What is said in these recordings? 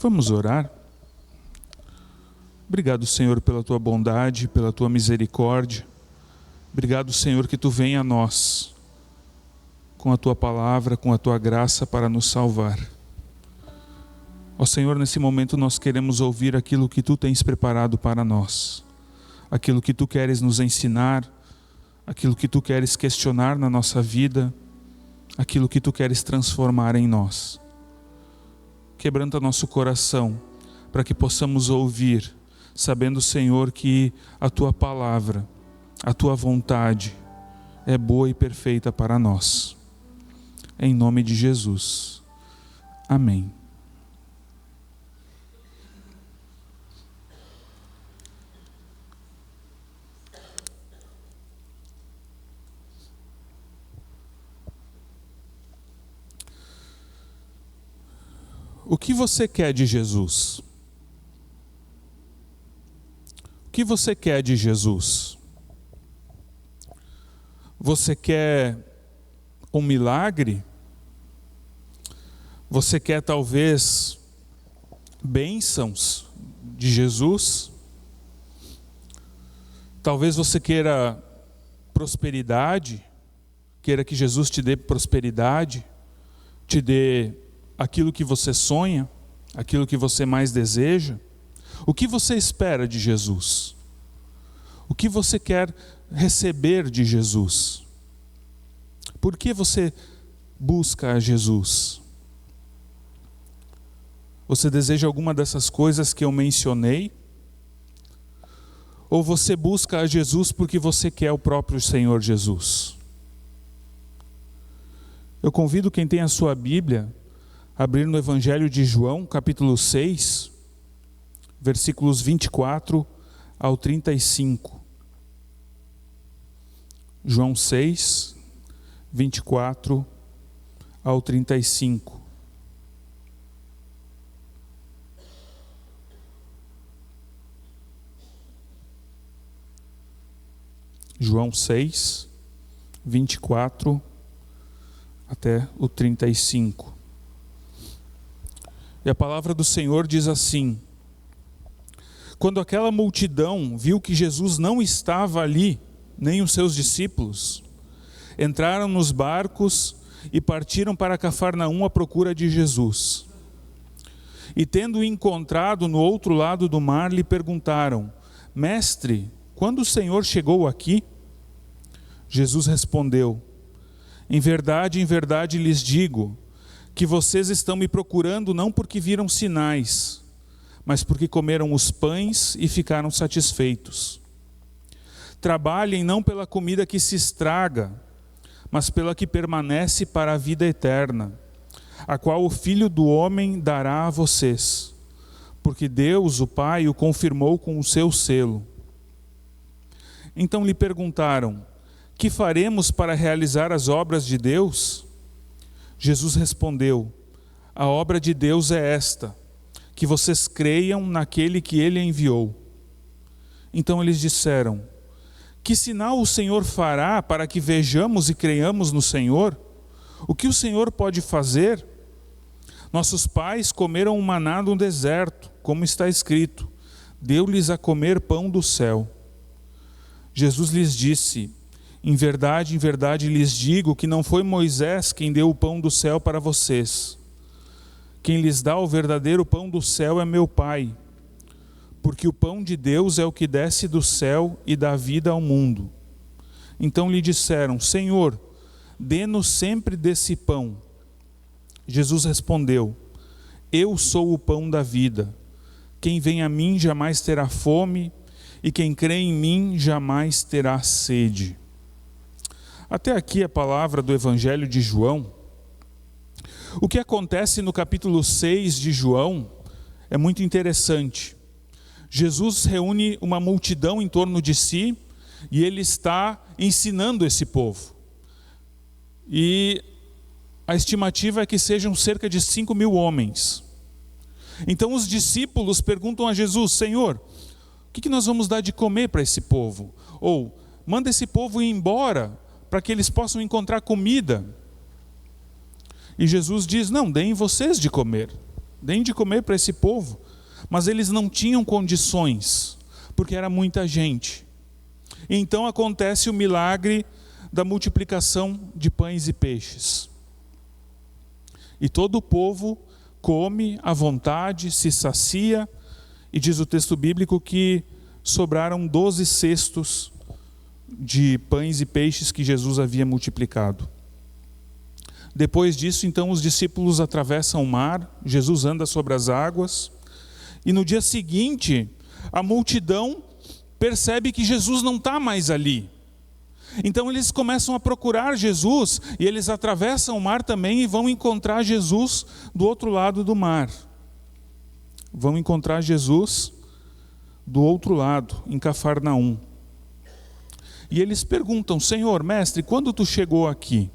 Vamos orar? Obrigado, Senhor, pela Tua bondade, pela Tua misericórdia. Obrigado, Senhor, que Tu venha a nós com a Tua palavra, com a Tua graça para nos salvar. Ó Senhor, nesse momento nós queremos ouvir aquilo que Tu tens preparado para nós, aquilo que Tu queres nos ensinar, aquilo que Tu queres questionar na nossa vida, aquilo que Tu queres transformar em nós. Quebranta nosso coração para que possamos ouvir, sabendo, Senhor, que a Tua palavra, a Tua vontade é boa e perfeita para nós. Em nome de Jesus. Amém. O que você quer de Jesus? O que você quer de Jesus? Você quer um milagre? Você quer talvez bênçãos de Jesus? Talvez você queira prosperidade, queira que Jesus te dê prosperidade, te dê aquilo que você sonha, aquilo que você mais deseja. O que você espera de Jesus? O que você quer receber de Jesus? Por que você busca a Jesus? Você deseja alguma dessas coisas que eu mencionei? Ou você busca a Jesus porque você quer o próprio Senhor Jesus? Eu convido quem tem a sua Bíblia a abrir no Evangelho de João, capítulo 6, versículos 24 ao 35. João 6, 24 ao 35. João 6, 24 até o 35. E a palavra do Senhor diz assim: quando aquela multidão viu que Jesus não estava ali, nem os seus discípulos, entraram nos barcos e partiram para Cafarnaum à procura de Jesus. E tendo-o encontrado no outro lado do mar, lhe perguntaram: Mestre, quando o Senhor chegou aqui? Jesus respondeu: em verdade lhes digo, que vocês estão me procurando não porque viram sinais, mas porque comeram os pães e ficaram satisfeitos. Trabalhem não pela comida que se estraga, mas pela que permanece para a vida eterna, a qual o Filho do Homem dará a vocês, porque Deus, o Pai, o confirmou com o seu selo. Então lhe perguntaram: que faremos para realizar as obras de Deus? Jesus respondeu: a obra de Deus é esta, que vocês creiam naquele que Ele enviou. Então eles disseram: que sinal o Senhor fará para que vejamos e creiamos no Senhor? O que o Senhor pode fazer? Nossos pais comeram o maná no deserto, como está escrito: deu-lhes a comer pão do céu. Jesus lhes disse: em verdade lhes digo que não foi Moisés quem deu o pão do céu para vocês. Quem lhes dá o verdadeiro pão do céu é meu Pai, porque o pão de Deus é o que desce do céu e dá vida ao mundo. Então lhe disseram: Senhor, dê-nos sempre desse pão. Jesus respondeu: eu sou o pão da vida. Quem vem a mim jamais terá fome, e quem crê em mim jamais terá sede. Até aqui a palavra do Evangelho de João. O que acontece no capítulo 6 de João é muito interessante. Jesus reúne uma multidão em torno de si e ele está ensinando esse povo. E a estimativa é que sejam cerca de 5.000 homens. Então os discípulos perguntam a Jesus: Senhor, o que nós vamos dar de comer para esse povo? Ou, manda esse povo ir embora, para que eles possam encontrar comida. E Jesus diz: não, deem vocês de comer. deem de comer para esse povo. Mas eles não tinham condições, porque era muita gente. E então acontece o milagre da multiplicação de pães e peixes. E todo o povo come à vontade, se sacia, e diz o texto bíblico que sobraram 12 cestos de pães e peixes que Jesus havia multiplicado. Depois disso, então, os discípulos atravessam o mar, Jesus anda sobre as águas, e no dia seguinte, a multidão percebe que Jesus não está mais ali. Então eles começam a procurar Jesus, e eles atravessam o mar também e vão encontrar Jesus do outro lado do mar. Vão encontrar Jesus do outro lado, em Cafarnaum. E eles perguntam: Senhor, mestre, quando tu chegou aqui?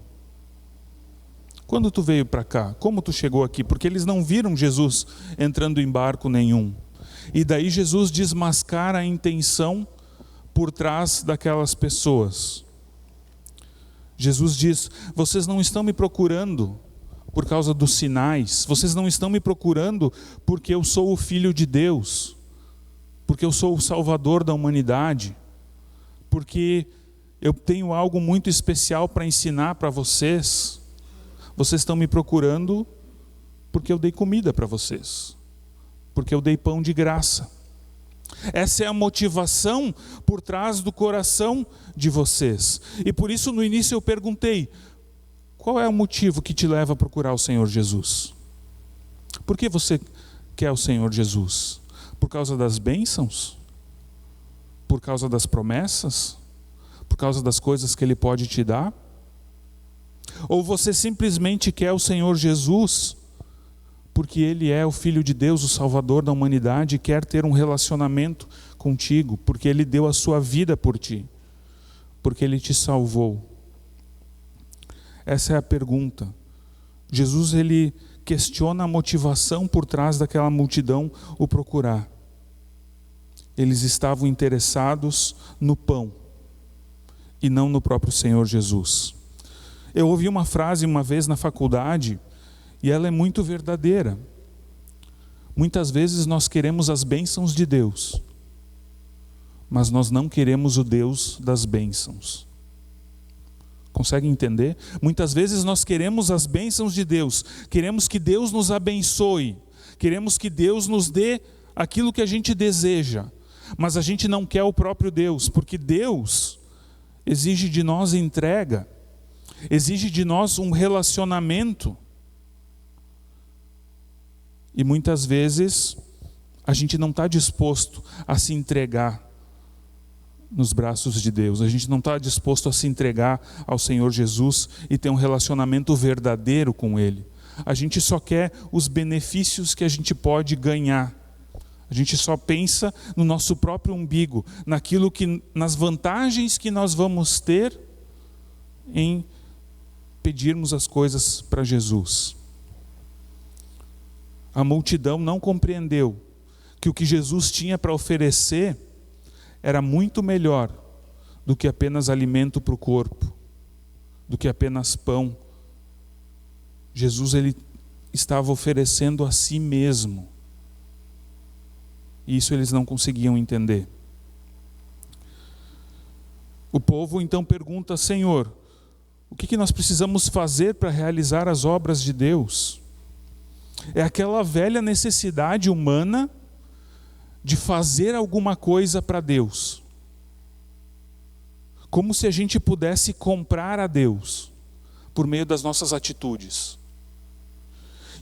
Quando tu veio para cá? Como tu chegou aqui? Porque eles não viram Jesus entrando em barco nenhum. E daí Jesus desmascara a intenção por trás daquelas pessoas. Jesus diz: vocês não estão me procurando por causa dos sinais, vocês não estão me procurando porque eu sou o Filho de Deus, porque eu sou o Salvador da humanidade, porque eu tenho algo muito especial para ensinar para vocês. Vocês estão me procurando porque eu dei comida para vocês, porque eu dei pão de graça. Essa é a motivação por trás do coração de vocês. E por isso no início eu perguntei: qual é o motivo que te leva a procurar o Senhor Jesus? Por que você quer o Senhor Jesus? Por causa das bênçãos? Por causa das promessas? Por causa das coisas que Ele pode te dar? Ou você simplesmente quer o Senhor Jesus porque Ele é o Filho de Deus, o Salvador da humanidade, e quer ter um relacionamento contigo, porque Ele deu a sua vida por ti, porque Ele te salvou? Essa é a pergunta. Jesus, Ele questiona a motivação por trás daquela multidão o procurar. Eles estavam interessados no pão e não no próprio Senhor Jesus. Eu ouvi uma frase uma vez na faculdade, e ela é muito verdadeira. Muitas vezes nós queremos as bênçãos de Deus, mas nós não queremos o Deus das bênçãos. Consegue entender? Muitas vezes nós queremos as bênçãos de Deus, queremos que Deus nos abençoe, queremos que Deus nos dê aquilo que a gente deseja, mas a gente não quer o próprio Deus, porque Deus exige de nós entrega, exige de nós um relacionamento. E muitas vezes a gente não está disposto a se entregar nos braços de Deus. A gente não está disposto a se entregar ao Senhor Jesus e ter um relacionamento verdadeiro com Ele. A gente só quer os benefícios que a gente pode ganhar. A gente só pensa no nosso próprio umbigo, nas vantagens que nós vamos ter em pedirmos as coisas para Jesus. A multidão não compreendeu que o que Jesus tinha para oferecer era muito melhor do que apenas alimento para o corpo, do que apenas pão. Jesus, Ele estava oferecendo a si mesmo. E isso eles não conseguiam entender. O povo então pergunta: Senhor, o que nós precisamos fazer para realizar as obras de Deus? É aquela velha necessidade humana de fazer alguma coisa para Deus. Como se a gente pudesse comprar a Deus por meio das nossas atitudes.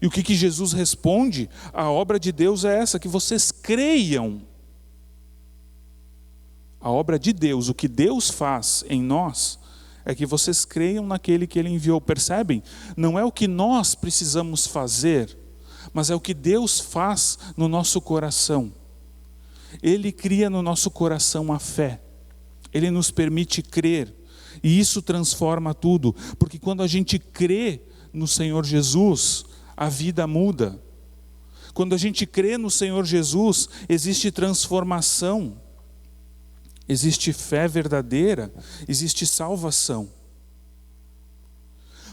E o que Jesus responde? A obra de Deus é essa, que vocês creiam. A obra de Deus, o que Deus faz em nós, é que vocês creiam naquele que Ele enviou. Percebem? Não é o que nós precisamos fazer, mas é o que Deus faz no nosso coração. Ele cria no nosso coração a fé. Ele nos permite crer. E isso transforma tudo. Porque quando a gente crê no Senhor Jesus, a vida muda. Quando a gente crê no Senhor Jesus, existe transformação. Existe fé verdadeira. Existe salvação.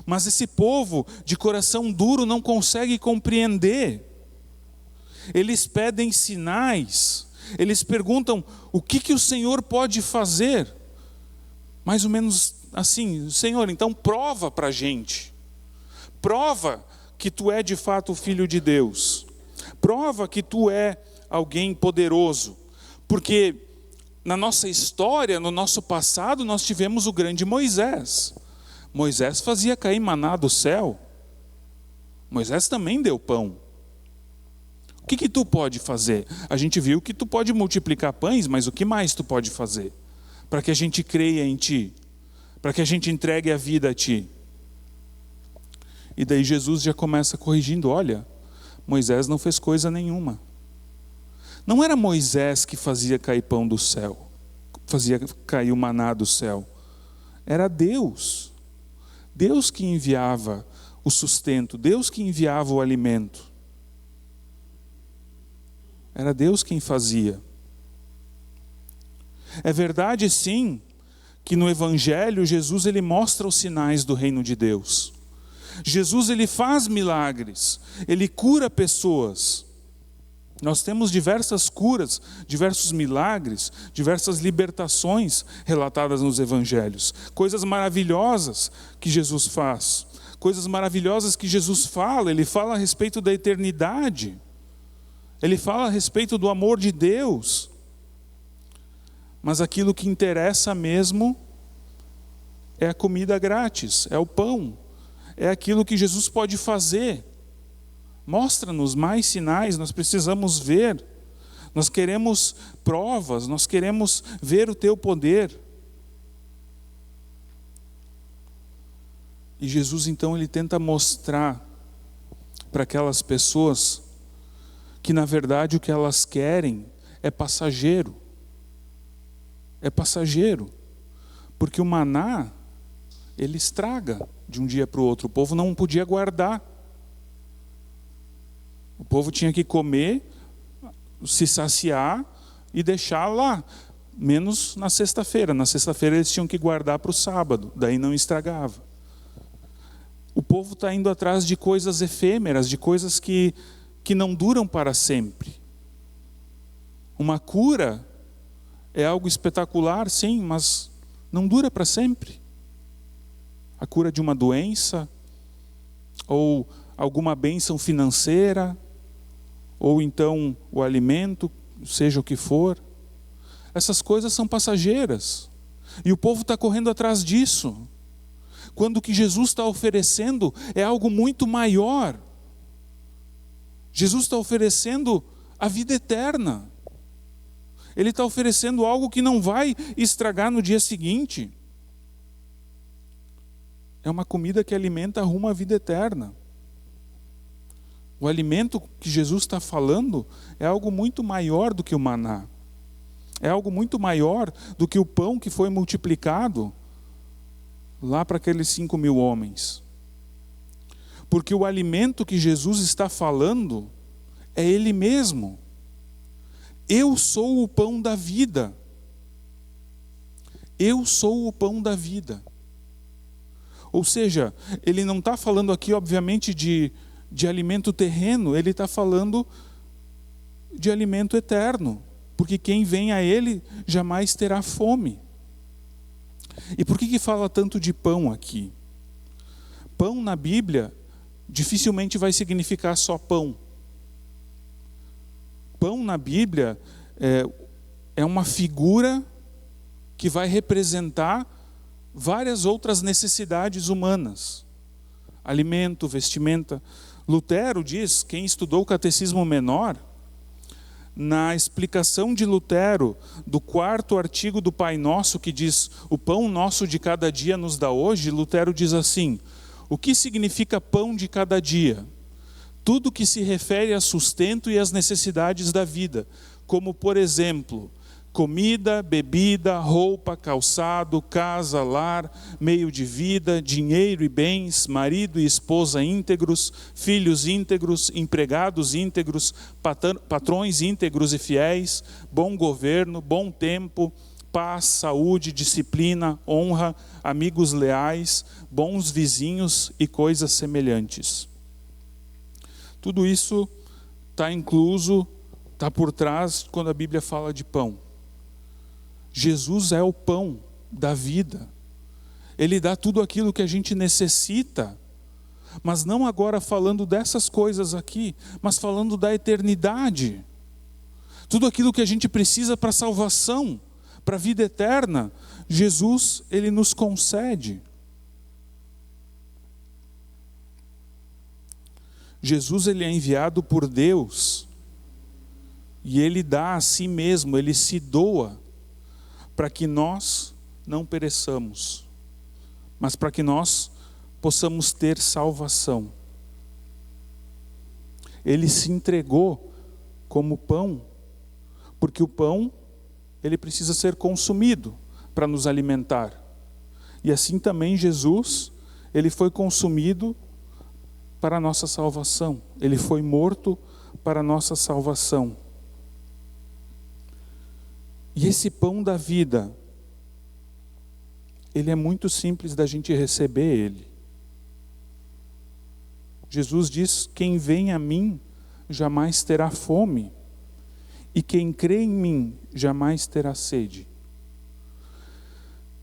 Mas esse povo de coração duro não consegue compreender eles pedem sinais, eles perguntam o que o Senhor pode fazer. Mais ou menos assim: Senhor, então prova para a gente, prova que tu é de fato o Filho de Deus, prova que tu é alguém poderoso, porque na nossa história, no nosso passado, nós tivemos o grande Moisés. Moisés fazia cair maná do céu, Moisés também deu pão. O que tu pode fazer? A gente viu que tu pode multiplicar pães, mas o que mais tu pode fazer? Para que a gente creia em ti, para que a gente entregue a vida a ti. E daí Jesus já começa corrigindo: olha, Moisés não fez coisa nenhuma. Não era Moisés que fazia cair pão do céu, fazia cair o maná do céu. Era Deus. Deus que enviava o sustento, Deus que enviava o alimento. Era Deus quem fazia. É verdade, sim, que no Evangelho Jesus ele mostra os sinais do reino de Deus. Jesus ele faz milagres, ele cura pessoas. Nós temos diversas curas, diversos milagres, diversas libertações relatadas nos Evangelhos. Coisas maravilhosas que Jesus faz, coisas maravilhosas que Jesus fala. Ele fala a respeito da eternidade, ele fala a respeito do amor de Deus. Mas aquilo que interessa mesmo é a comida grátis, é o pão, é aquilo que Jesus pode fazer. Mostra-nos mais sinais, nós precisamos ver, nós queremos provas, nós queremos ver o teu poder. E Jesus então ele tenta mostrar para aquelas pessoas que na verdade o que elas querem é passageiro. É passageiro, porque o maná ele estraga de um dia para o outro, o povo não podia guardar. O povo tinha que comer, se saciar e deixar lá, menos na sexta-feira. Na sexta-feira eles tinham que guardar para o sábado, daí não estragava. O povo está indo atrás de coisas efêmeras, de coisas que não duram para sempre. Uma cura é algo espetacular, sim, mas não dura para sempre. A cura de uma doença, ou alguma bênção financeira, ou então o alimento, seja o que for. Essas coisas são passageiras. E o povo está correndo atrás disso. Quando o que Jesus está oferecendo é algo muito maior. Jesus está oferecendo a vida eterna. Ele está oferecendo algo que não vai estragar no dia seguinte. É uma comida que alimenta rumo à vida eterna. O alimento que Jesus está falando é algo muito maior do que o maná. É algo muito maior do que o pão que foi multiplicado lá para aqueles 5.000 homens. Porque o alimento que Jesus está falando é Ele mesmo. Eu sou o pão da vida. Eu sou o pão da vida. Ou seja, Ele não está falando aqui, obviamente, de alimento terreno, Ele está falando de alimento eterno. Porque quem vem a Ele jamais terá fome. E por que fala tanto de pão aqui? Pão na Bíblia dificilmente vai significar só pão. Pão na Bíblia é uma figura que vai representar várias outras necessidades humanas. Alimento, vestimenta. Lutero diz, quem estudou o Catecismo Menor, na explicação de Lutero do 4º artigo do Pai Nosso, que diz: o pão nosso de cada dia nos dá hoje, Lutero diz assim: o que significa pão de cada dia? Tudo que se refere a sustento e às necessidades da vida, como por exemplo, comida, bebida, roupa, calçado, casa, lar, meio de vida, dinheiro e bens, marido e esposa íntegros, filhos íntegros, empregados íntegros, patrões íntegros e fiéis, bom governo, bom tempo, paz, saúde, disciplina, honra, amigos leais, bons vizinhos e coisas semelhantes. Tudo isso está incluso, está por trás quando a Bíblia fala de pão. Jesus é o pão da vida. Ele dá tudo aquilo que a gente necessita, mas não agora falando dessas coisas aqui, mas falando da eternidade. Tudo aquilo que a gente precisa para a salvação, para a vida eterna, Jesus, Ele nos concede. Jesus, Ele é enviado por Deus, e Ele dá a si mesmo, Ele se doa, para que nós não pereçamos, mas para que nós possamos ter salvação. Ele se entregou como pão, porque o pão, ele precisa ser consumido para nos alimentar. E assim também Jesus, ele foi consumido para a nossa salvação. Ele foi morto para a nossa salvação. E esse pão da vida, ele é muito simples da gente receber ele. Jesus diz: quem vem a mim jamais terá fome, e quem crê em mim jamais terá sede.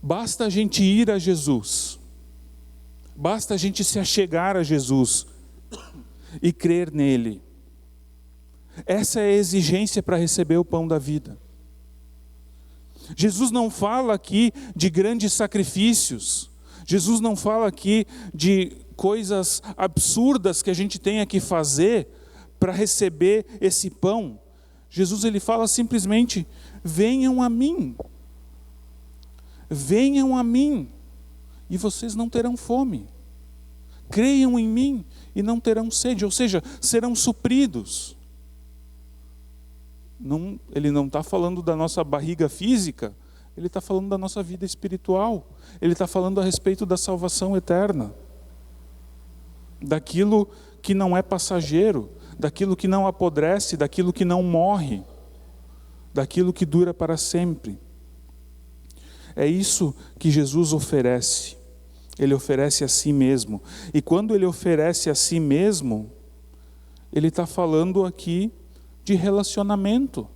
Basta a gente ir a Jesus, basta a gente se achegar a Jesus e crer nele. Essa é a exigência para receber o pão da vida. Jesus não fala aqui de grandes sacrifícios, Jesus não fala aqui de coisas absurdas que a gente tenha que fazer para receber esse pão. Jesus, ele fala simplesmente: venham a mim, e vocês não terão fome. Creiam em mim e não terão sede, ou seja, serão supridos. Ele não está falando da nossa barriga física, ele está falando da nossa vida espiritual, ele está falando a respeito da salvação eterna, daquilo que não é passageiro, daquilo que não apodrece, daquilo que não morre, daquilo que dura para sempre. É isso que Jesus oferece. Ele oferece a si mesmo. E quando ele oferece a si mesmo, ele está falando aqui de relacionamento.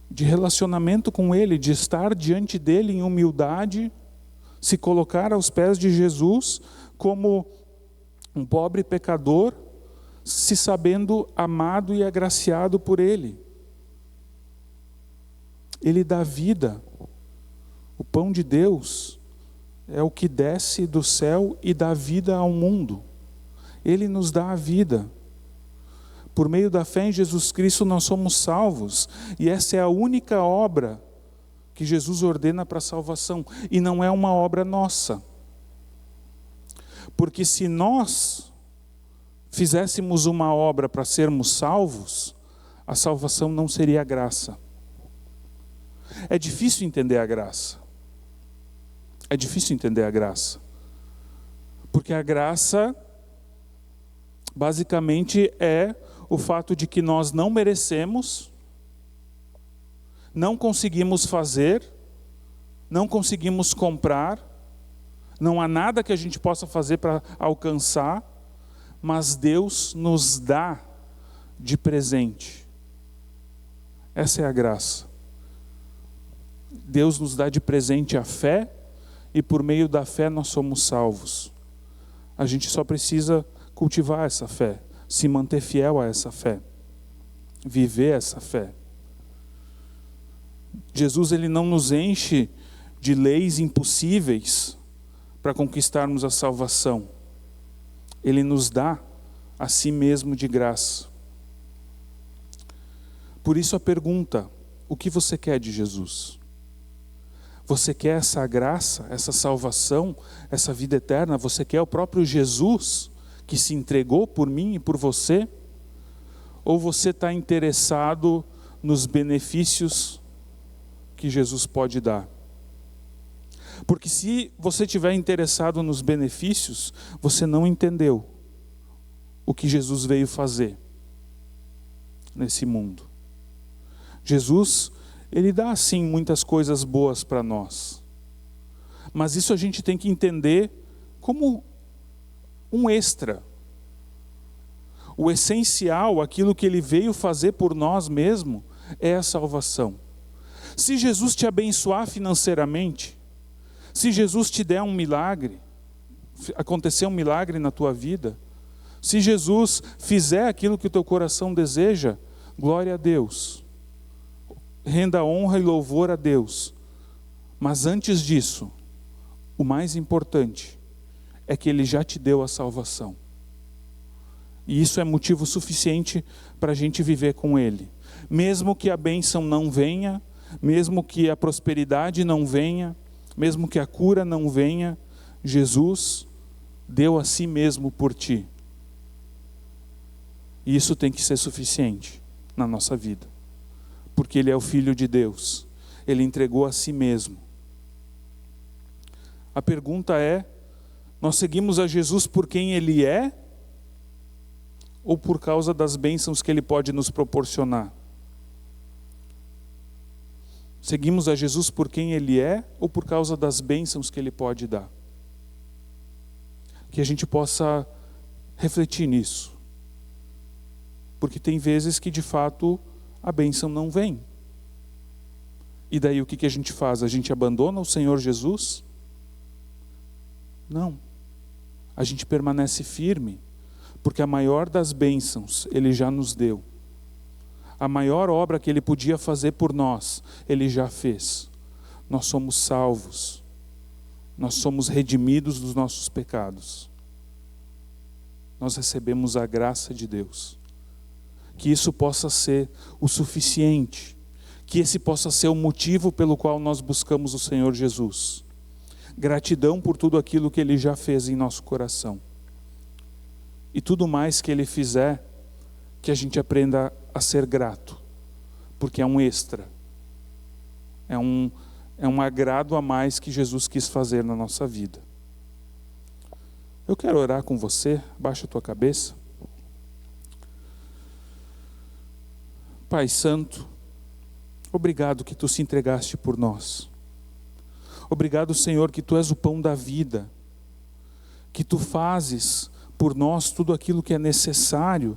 De relacionamento com ele, de estar diante dele em humildade, se colocar aos pés de Jesus como um pobre pecador, se sabendo amado e agraciado por ele. Ele dá vida. O pão de Deus é o que desce do céu e dá vida ao mundo. Ele nos dá a vida. Por meio da fé em Jesus Cristo nós somos salvos. E essa é a única obra que Jesus ordena para a salvação. E não é uma obra nossa. Porque se nós fizéssemos uma obra para sermos salvos, a salvação não seria graça. É difícil entender a graça. É difícil entender a graça. Porque a graça, basicamente, é o fato de que nós não merecemos, não conseguimos fazer, não conseguimos comprar, não há nada que a gente possa fazer para alcançar, mas Deus nos dá de presente. Essa é a graça. Deus nos dá de presente a fé, e por meio da fé nós somos salvos. A gente só precisa cultivar essa fé, se manter fiel a essa fé, viver essa fé. Jesus, ele não nos enche de leis impossíveis para conquistarmos a salvação. Ele nos dá a si mesmo de graça. Por isso a pergunta: o que você quer de Jesus? Você quer essa graça, essa salvação, essa vida eterna? Você quer o próprio Jesus que se entregou por mim e por você? Ou você está interessado nos benefícios que Jesus pode dar? Porque se você estiver interessado nos benefícios, você não entendeu o que Jesus veio fazer nesse mundo. Jesus, ele dá sim muitas coisas boas para nós, mas isso a gente tem que entender como um extra o essencial, aquilo que Ele veio fazer por nós mesmos, é a salvação. Se Jesus te abençoar financeiramente, se Jesus te der um milagre, acontecer um milagre na tua vida, se Jesus fizer aquilo que o teu coração deseja, glória a Deus. Renda honra e louvor a Deus. Mas antes disso, o mais importante é que Ele já te deu a salvação. E isso é motivo suficiente para a gente viver com Ele. Mesmo que a bênção não venha, mesmo que a prosperidade não venha, mesmo que a cura não venha, Jesus deu a si mesmo por ti. E isso tem que ser suficiente na nossa vida. Porque Ele é o Filho de Deus. Ele entregou a si mesmo. A pergunta é, nós seguimos a Jesus por quem Ele é? Ou por causa das bênçãos que Ele pode nos proporcionar? Seguimos a Jesus por quem Ele é? Ou por causa das bênçãos que Ele pode dar? Que a gente possa refletir nisso. Porque tem vezes que de fato a bênção não vem. E daí o que a gente faz? A gente abandona o Senhor Jesus? Não. A gente permanece firme, porque a maior das bênçãos Ele já nos deu. A maior obra que Ele podia fazer por nós, Ele já fez. Nós somos salvos. Nós somos redimidos dos nossos pecados. Nós recebemos a graça de Deus. Que isso possa ser o suficiente. Que esse possa ser o motivo pelo qual nós buscamos o Senhor Jesus. Gratidão por tudo aquilo que Ele já fez em nosso coração. E tudo mais que Ele fizer, que a gente aprenda a ser grato. Porque é um extra. É um agrado a mais que Jesus quis fazer na nossa vida. Eu quero orar com você. Baixa a tua cabeça. Pai Santo, obrigado que Tu se entregaste por nós. Obrigado, Senhor, que Tu és o pão da vida. Que Tu fazes por nós tudo aquilo que é necessário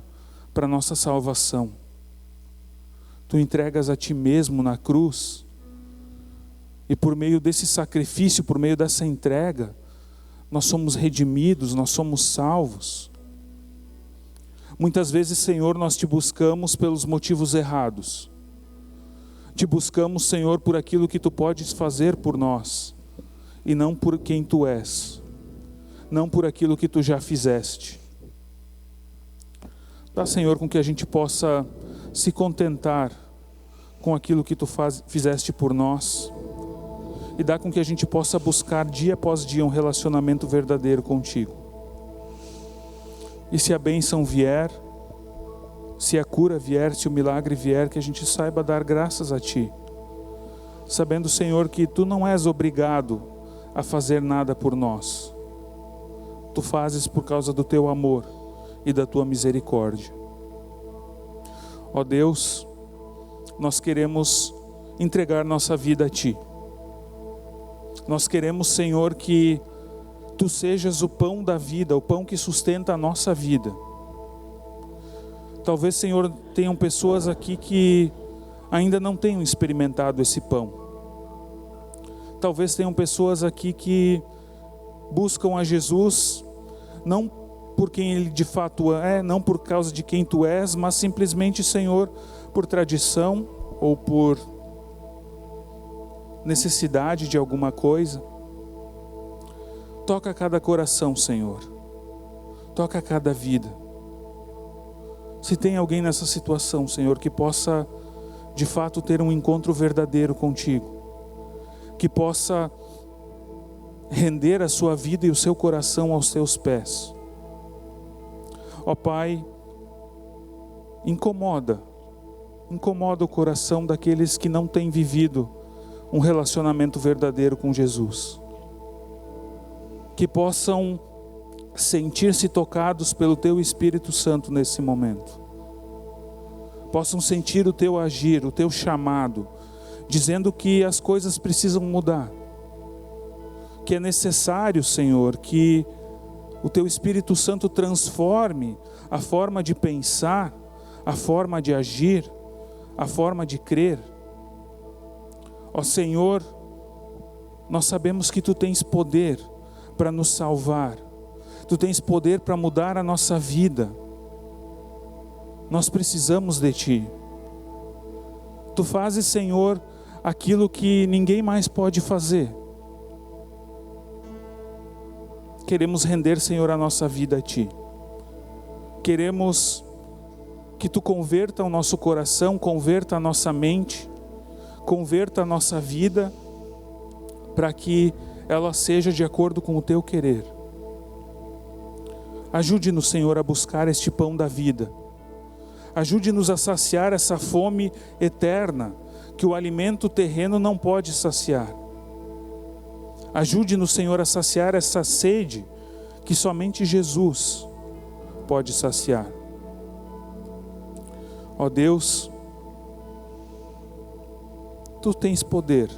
para a nossa salvação. Tu entregas a Ti mesmo na cruz. E por meio desse sacrifício, por meio dessa entrega, nós somos redimidos, nós somos salvos. Muitas vezes, Senhor, nós Te buscamos pelos motivos errados. Te buscamos, Senhor, por aquilo que Tu podes fazer por nós. E não por quem Tu és. Não por aquilo que Tu já fizeste. Dá, Senhor, com que a gente possa se contentar com aquilo que Tu fizeste por nós. E dá com que a gente possa buscar dia após dia um relacionamento verdadeiro contigo. E se a bênção vier, se a cura vier, se o milagre vier, que a gente saiba dar graças a Ti. Sabendo, Senhor, que Tu não és obrigado a fazer nada por nós. Tu fazes por causa do Teu amor e da Tua misericórdia. Ó Deus, nós queremos entregar nossa vida a Ti. Nós queremos, Senhor, que Tu sejas o pão da vida, o pão que sustenta a nossa vida. Talvez, Senhor, tenham pessoas aqui que ainda não tenham experimentado esse pão. Talvez tenham pessoas aqui que buscam a Jesus, não por quem Ele de fato é, não por causa de quem Tu és, mas simplesmente, Senhor, por tradição ou por necessidade de alguma coisa. Toca cada coração, Senhor. Toca cada vida. Se tem alguém nessa situação, Senhor, que possa de fato ter um encontro verdadeiro contigo, que possa render a sua vida e o seu coração aos Teus pés. Ó Pai, incomoda o coração daqueles que não têm vivido um relacionamento verdadeiro com Jesus. Que possam sentir-se tocados pelo Teu Espírito Santo nesse momento. Possam sentir o Teu agir, o Teu chamado, dizendo que as coisas precisam mudar. Que é necessário, Senhor, que o Teu Espírito Santo transforme a forma de pensar, a forma de agir, a forma de crer. Ó Senhor, nós sabemos que Tu tens poder para nos salvar, Tu tens poder para mudar a nossa vida. Nós precisamos de Ti. Tu fazes, Senhor, aquilo que ninguém mais pode fazer. Queremos render, Senhor, a nossa vida a Ti. Queremos que Tu converta o nosso coração, converta a nossa mente, converta a nossa vida, para que ela seja de acordo com o Teu querer. Ajude-nos, Senhor, a buscar este pão da vida. Ajude-nos a saciar essa fome eterna, que o alimento terreno não pode saciar. Ajude-nos, Senhor, a saciar essa sede, que somente Jesus pode saciar. Ó Deus, Tu tens poder.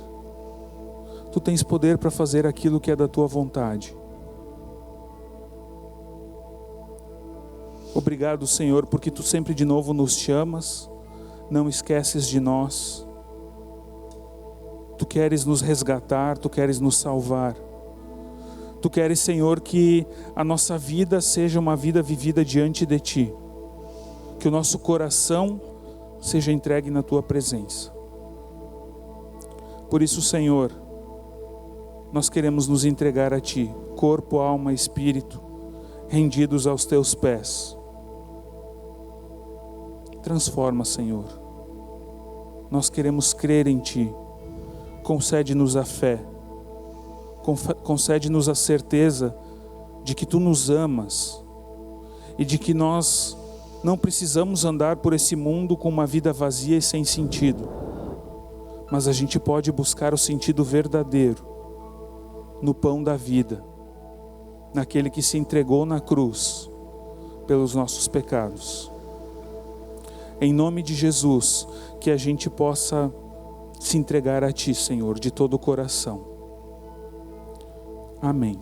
Tu tens poder para fazer aquilo que é da Tua vontade. Obrigado, Senhor, porque Tu sempre de novo nos chamas, não esqueces de nós. Tu queres nos resgatar, Tu queres nos salvar. Tu queres, Senhor, que a nossa vida seja uma vida vivida diante de Ti. Que o nosso coração seja entregue na Tua presença. Por isso, Senhor, nós queremos nos entregar a Ti, corpo, alma e espírito, rendidos aos Teus pés. Transforma, Senhor. Nós queremos crer em Ti. Concede-nos a fé. Concede-nos a certeza de que Tu nos amas e de que nós não precisamos andar por esse mundo com uma vida vazia e sem sentido, mas a gente pode buscar o sentido verdadeiro no pão da vida, naquele que se entregou na cruz pelos nossos pecados. Em nome de Jesus, que a gente possa se entregar a Ti, Senhor, de todo o coração. Amém.